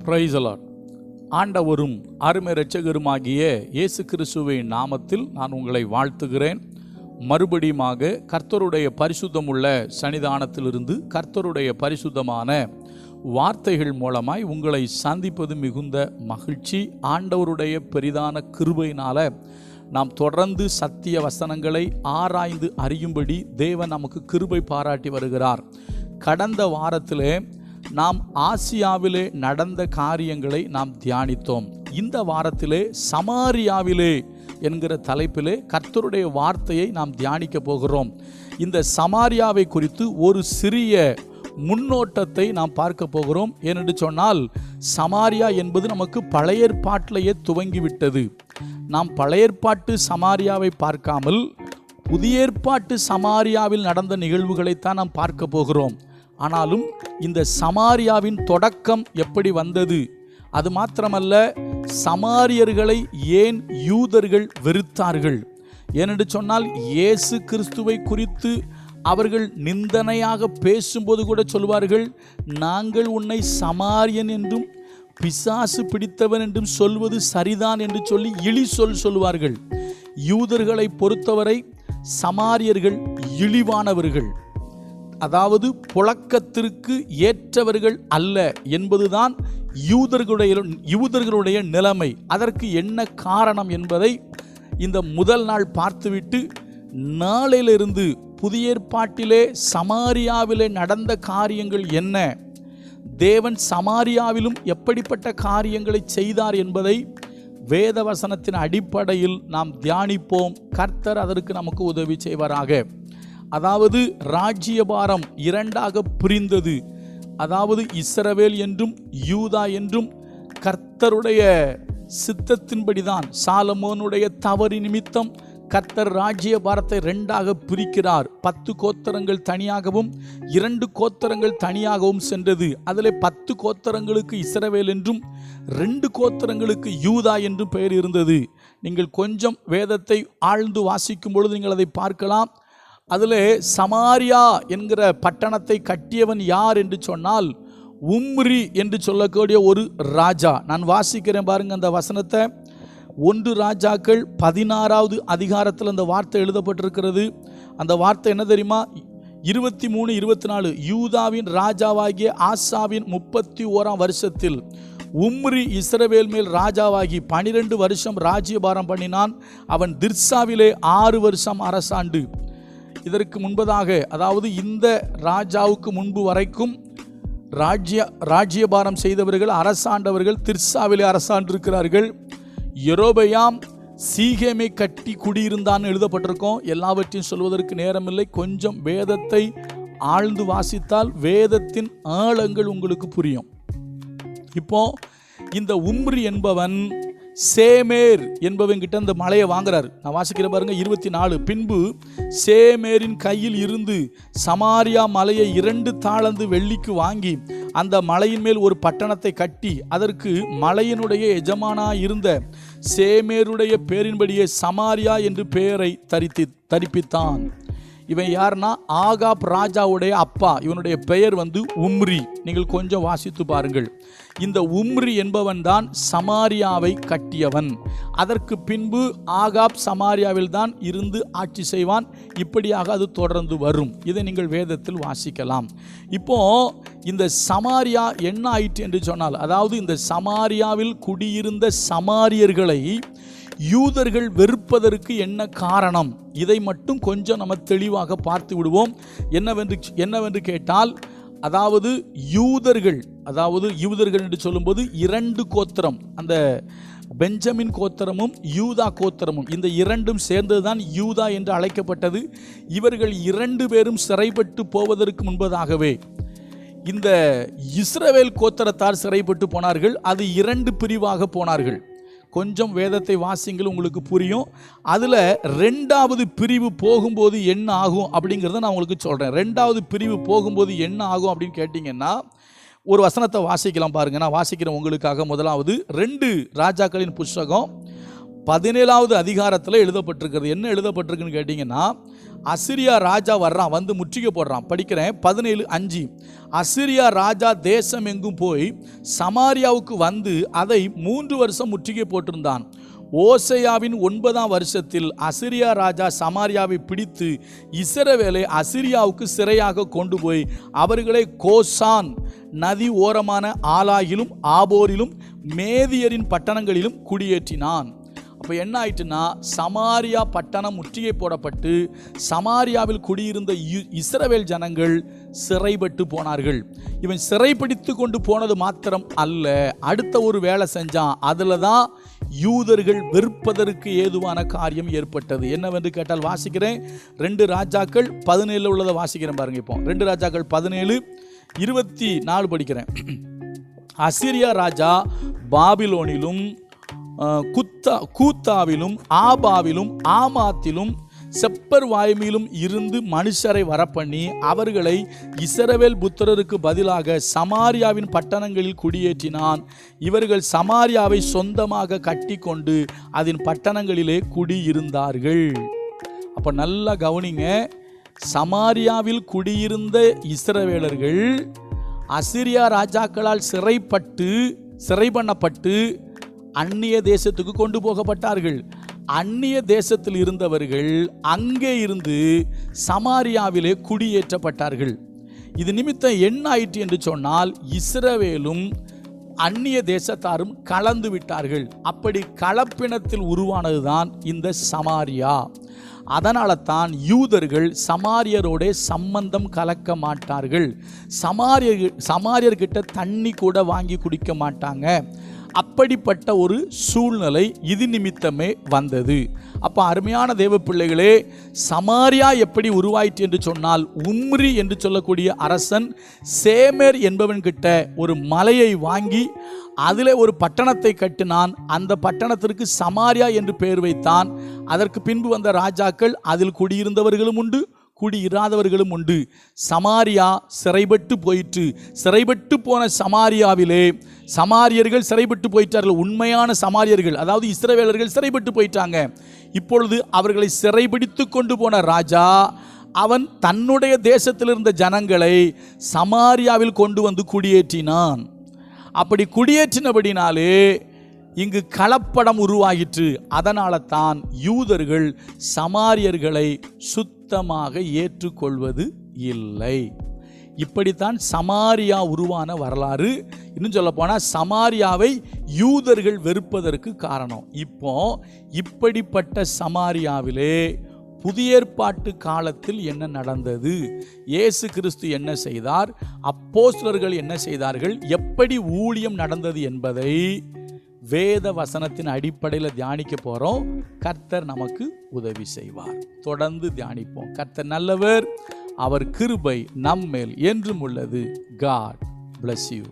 Praise the Lord. ஆண்டவரும் அருமை இரட்சகருமாகிய இயேசு கிறிஸ்துவின் நாமத்தில் நான் உங்களை வாழ்த்துகிறேன். மறுபடியுமாக கர்த்தருடைய பரிசுத்தமுள்ள சன்னிதானத்திலிருந்து கர்த்தருடைய பரிசுத்தமான வார்த்தைகள் மூலமாய் உங்களை சந்திப்பது மிகுந்த மகிழ்ச்சி. ஆண்டவருடைய பெரிதான கிருபையினால நாம் தொடர்ந்து சத்திய வசனங்களை ஆராய்ந்து அறியும்படி தேவன் நமக்கு கிருபை பாராட்டி வருகிறார். கடந்த வாரத்திலே நாம் ஆசியாவிலே நடந்த காரியங்களை நாம் தியானித்தோம். இந்த வாரத்திலே சமாரியாவிலே என்கிற தலைப்பிலே கர்த்தருடைய வார்த்தையை நாம் தியானிக்க போகிறோம். இந்த சமாரியாவை குறித்து ஒரு சிறிய முன்னோட்டத்தை நாம் பார்க்க போகிறோம். ஏனென்று சொன்னால் சமாரியா என்பது நமக்கு பழைய ஏற்பாட்டிலேயே துவங்கிவிட்டது. நாம் பழைய ஏற்பாட்டு சமாரியாவை பார்க்காமல் புதிய ஏற்பாட்டு சமாரியாவில் நடந்த நிகழ்வுகளைத்தான் நாம் பார்க்க போகிறோம். ஆனாலும் இந்த சமாரியாவின் தொடக்கம் எப்படி வந்தது, அது மாத்திரமல்ல சமாரியர்களை ஏன் யூதர்கள் வெறுத்தார்கள், ஏனென்று சொன்னால் இயேசு கிறிஸ்துவை குறித்து அவர்கள் நிந்தனையாக பேசும்போது கூட சொல்வார்கள், நாங்கள் உன்னை சமாரியன் என்றும் பிசாசு பிடித்தவன் என்றும் சொல்வது சரிதான் என்று சொல்லி இழி சொல்வார்கள். யூதர்களை பொறுத்தவரை சமாரியர்கள் இழிவானவர்கள், புழக்கத்திற்கு ஏற்றவர்கள் அல்ல என்பதுதான் யூதர்களுடைய நிலைமை. அதற்கு என்ன காரணம் என்பதை இந்த முதல் நாள் பார்த்துவிட்டு நாளிலிருந்து புதிய ஏற்பாட்டிலே சமாரியாவிலே நடந்த காரியங்கள் என்ன, தேவன் சமாரியாவிலும் எப்படிப்பட்ட காரியங்களை செய்தார் என்பதை வேதவசனத்தின் அடிப்படையில் நாம் தியானிப்போம். கர்த்தர் அதற்கு நமக்கு உதவி செய்வாராக. ராஜ்யபாரம் இரண்டாக பிரிந்தது. இஸ்ரவேல் என்றும் யூதா என்றும் கர்த்தருடைய சித்தத்தின்படிதான் சாலமோனுடைய தவறு நிமித்தம் கர்த்தர் ராஜ்யபாரத்தை இரண்டாக பிரிக்கிறார். 10 கோத்திரங்கள் தனியாகவும் 2 கோத்திரங்கள் தனியாகவும் சென்றது. அதில் 10 கோத்திரங்களுக்கு இஸ்ரவேல் என்றும் 2 கோத்திரங்களுக்கு யூதா என்றும் பெயர் இருந்தது. நீங்கள் கொஞ்சம் வேதத்தை ஆழ்ந்து வாசிக்கும் பொழுது நீங்கள் அதை பார்க்கலாம். அதில் சமாரியா என்கிற பட்டணத்தை கட்டியவன் யார் என்று சொன்னால் உம்ரி என்று சொல்லக்கூடிய ஒரு ராஜா. நான் வாசிக்கிறேன் பாருங்க அந்த வசனத்தை. 1 ராஜாக்கள் 16வது அதிகாரத்தில் அந்த வார்த்தை எழுதப்பட்டிருக்கிறது. அந்த வார்த்தை என்ன தெரியுமா? 23, 24 யூதாவின் ராஜாவாகிய ஆசாவின் 31ஆம் வருஷத்தில் உம்ரி இஸ்ரவேல் மேல் ராஜாவாகி 12 வருஷம் ராஜ்யபாரம் பண்ணினான். அவன் திர்சாவிலே 6 வருஷம் அரசாண்டு. இதற்கு முன்பதாக இந்த ராஜாவுக்கு முன்பு வரைக்கும் ராஜ்யபாரம் செய்தவர்கள் அரசாண்டவர்கள் திர்சாவிலே அரசாண்டிருக்கிறார்கள். யெரொபெயாம் சீகேமை கட்டி குடியிருந்தான்னு எழுதப்பட்டிருக்கோம். எல்லாவற்றையும் சொல்வதற்கு நேரமில்லை. கொஞ்சம் வேதத்தை ஆழ்ந்து வாசித்தால் வேதத்தின் ஆழங்கள் உங்களுக்கு புரியும். இப்போ இந்த உம்ரி என்பவன் சேமேர் என்பவங்கிட்ட இந்த மலையை வாங்குறாரு. நான் வாசிக்கிற பாருங்க 24. பின்பு சேமேரின் கையில் இருந்து சமாரியா மலையை 2 தாளந்து வெள்ளிக்கு வாங்கி அந்த மலையின் மேல் ஒரு பட்டணத்தை கட்டி அதற்கு மலையினுடைய எஜமானாய் இருந்த சேமேருடைய பேரின்படியே சமாரியா என்று பெயரை தரிப்பித்தான். இவன் யாருன்னா ஆகாப் ராஜாவுடைய அப்பா. இவனுடைய பெயர் உம்ரி. நீங்கள் கொஞ்சம் வாசித்து பாருங்கள். இந்த உம்ரி என்பவன் தான் சமாரியாவை கட்டியவன். அதற்கு பின்பு ஆகாப் சமாரியாவில் தான் இருந்து ஆட்சி செய்வான். இப்படியாக அது தொடர்ந்து வரும். இதை நீங்கள் வேதத்தில் வாசிக்கலாம். இப்போ இந்த சமாரியா என்ன ஆயிற்று என்று சொன்னால், இந்த சமாரியாவில் குடியிருந்த சமாரியர்களை யூதர்கள் வெறுப்பதற்கு என்ன காரணம், இதை மட்டும் கொஞ்சம் நம்ம தெளிவாக பார்த்து விடுவோம். என்னவென்று கேட்டால், யூதர்கள் என்று சொல்லும்போது 2 கோத்திரம், அந்த பெஞ்சமின் கோத்திரமும் யூதா கோத்திரமும், இந்த 2ம் சேர்ந்ததுதான் யூதா என்று அழைக்கப்பட்டது. இவர்கள் 2 பேரும் சிறைப்பட்டு போவதற்கு முன்பதாகவே இந்த இஸ்ரவேல் கோத்திரத்தார் சிறைப்பட்டு போனார்கள். அது 2 பிரிவாக போனார்கள். கொஞ்சம் வேதத்தை வாசிங்கள், உங்களுக்கு புரியும். அதில் 2வது பிரிவு போகும்போது என்ன ஆகும் அப்படிங்கிறத நான் உங்களுக்கு சொல்கிறேன். 2வது பிரிவு போகும்போது என்ன ஆகும் அப்படின்னு கேட்டிங்கன்னா, ஒரு வசனத்தை வாசிக்கலாம் பாருங்கள். நான் வாசிக்கிறேன் உங்களுக்காக. முதலாவது 2 ராஜாக்களின் புஸ்தகம் 17வது அதிகாரத்தில் எழுதப்பட்டிருக்கிறது. என்ன எழுதப்பட்டிருக்குன்னு கேட்டிங்கன்னா, அசிரியா ராஜா வர்றான், வந்து முற்றுகை போடுறான். படிக்கிறேன் 17:5. அசிரியா ராஜா தேசம் எங்கும் போய் சமாரியாவுக்கு வந்து அதை 3 வருஷம் முற்றுகை போட்டிருந்தான். ஓசையாவின் 9ஆம் வருஷத்தில் அசிரியா ராஜா சமாரியாவை பிடித்து இஸ்ரவேலை அசிரியாவுக்கு சிறையாக கொண்டு போய் அவர்களை கோசான் நதி ஓரமான ஆலாகிலும் ஆபோரிலும் மேதியரின் பட்டணங்களிலும் குடியேற்றினான். அப்போ என்ன ஆயிட்டுன்னா, சமாரியா பட்டணம் முற்றுகை போடப்பட்டு சமாரியாவில் குடியிருந்த இஸ்ரவேல் ஜனங்கள் சிறைப்பட்டு போனார்கள். இவன் சிறைப்பிடித்து கொண்டு போனது மாத்திரம் அல்ல, அடுத்த ஒரு வேலை செஞ்சான். அதில் தான் யூதர்கள் வெறுப்பதற்கு ஏதுவான காரியம் ஏற்பட்டது. என்னவென்று கேட்டால் வாசிக்கிறேன், 2 ராஜாக்கள் 17 உள்ளதை வாசிக்கிறேன் பாருங்க. இப்போ 2 ராஜாக்கள் 17:24 படிக்கிறேன். அசிரியா ராஜா பாபிலோனிலும் கூத்தாவிலும் ஆபாவிலும் ஆமாத்திலும் செப்பர்வாய்மிலும் இருந்து மனுஷரை வரப்பண்ணி அவர்களை இஸ்ரவேல் புத்திரருக்கு பதிலாக சமாரியாவின் பட்டணங்களில் குடியேற்றினான். இவர்கள் சமாரியாவை சொந்தமாக கட்டி கொண்டு அதன் பட்டணங்களிலே குடியிருந்தார்கள். அப்போ நல்லா கவனிங்க, சமாரியாவில் குடியிருந்த இஸ்ரவேலர்கள் அசிரியா ராஜாக்களால் சிறை பண்ணப்பட்டு அந்நிய தேசத்துக்கு கொண்டு போகப்பட்டார்கள். அந்நிய தேசத்தில் இருந்தவர்கள் அங்கே இருந்து சமாரியாவிலே குடியேற்றப்பட்டார்கள். இது நிமித்தம் என்ன ஆயிற்று என்று சொன்னால், இஸ்ரவேலும் அந்நிய தேசத்தாரும் கலந்து விட்டார்கள். அப்படி கலப்பினத்தில் உருவானதுதான் இந்த சமாரியா. அதனால தான் யூதர்கள் சமாரியரோட சம்பந்தம் கலக்க மாட்டார்கள். சமாரியர்கிட்ட தண்ணி கூட வாங்கி குடிக்க மாட்டாங்க. அப்படிப்பட்ட ஒரு சூழ்நிலை இது நிமித்தமே வந்தது. அப்போ அருமையான தேவ பிள்ளைகளே, சமாரியா எப்படி உருவாயிற்று என்று சொன்னால், உம்ரி என்று சொல்லக்கூடிய அரசன் சேமேர் என்பவன்கிட்ட ஒரு மலையை வாங்கி அதில் ஒரு பட்டணத்தை கட்டினான். அந்த பட்டணத்திற்கு சமாரியா என்று பெயர் வைத்தான். அதற்கு பின்பு வந்த ராஜாக்கள் அதில் குடியிருந்தவர்களும் உண்டு, குடியிராதவர்களும் உண்டு. சமாரியா சிறைப்பட்டு போயிற்று. சிறைப்பட்டு போன சமாரியாவிலே சமாரியர்கள் சிறைப்பட்டு போயிட்டார்கள். உண்மையான சமாரியர்கள், அதாவது இஸ்ரவேலர்கள் சிறைப்பட்டு போயிட்டாங்க. இப்பொழுது அவர்களை சிறைபிடித்து கொண்டு போன ராஜா அவன் தன்னுடைய தேசத்தில் இருந்த ஜனங்களை சமாரியாவில் கொண்டு வந்து குடியேற்றினான். அப்படி குடியேற்றினபடினாலே இங்கு கலப்படம் உருவாயிற்று. அதனால தான் யூதர்கள் சமாரியர்களை சுத்தமாக ஏற்றுக்கொள்வது இல்லை. இப்படித்தான் சமாரியா உருவான வரலாறு. இன்னும் சொல்ல போனால் சமாரியாவை யூதர்கள் வெறுப்பதற்கு காரணம். இப்போ இப்படிப்பட்ட சமாரியாவிலே புதிய ஏற்பாட்டு காலத்தில் என்ன நடந்தது, இயேசு கிறிஸ்து என்ன செய்தார், அப்போஸ்தலர்கள் என்ன செய்தார்கள், எப்படி ஊழியம் நடந்தது என்பதை வேத வசனத்தின் அடிப்படையில் தியானிக்க போகிறோம். கர்த்தர் நமக்கு உதவி செய்வார். தொடர்ந்து தியானிப்போம். கர்த்தர் நல்லவர், அவர் கிருபை நம்மேல் என்றும் உள்ளது. God bless you.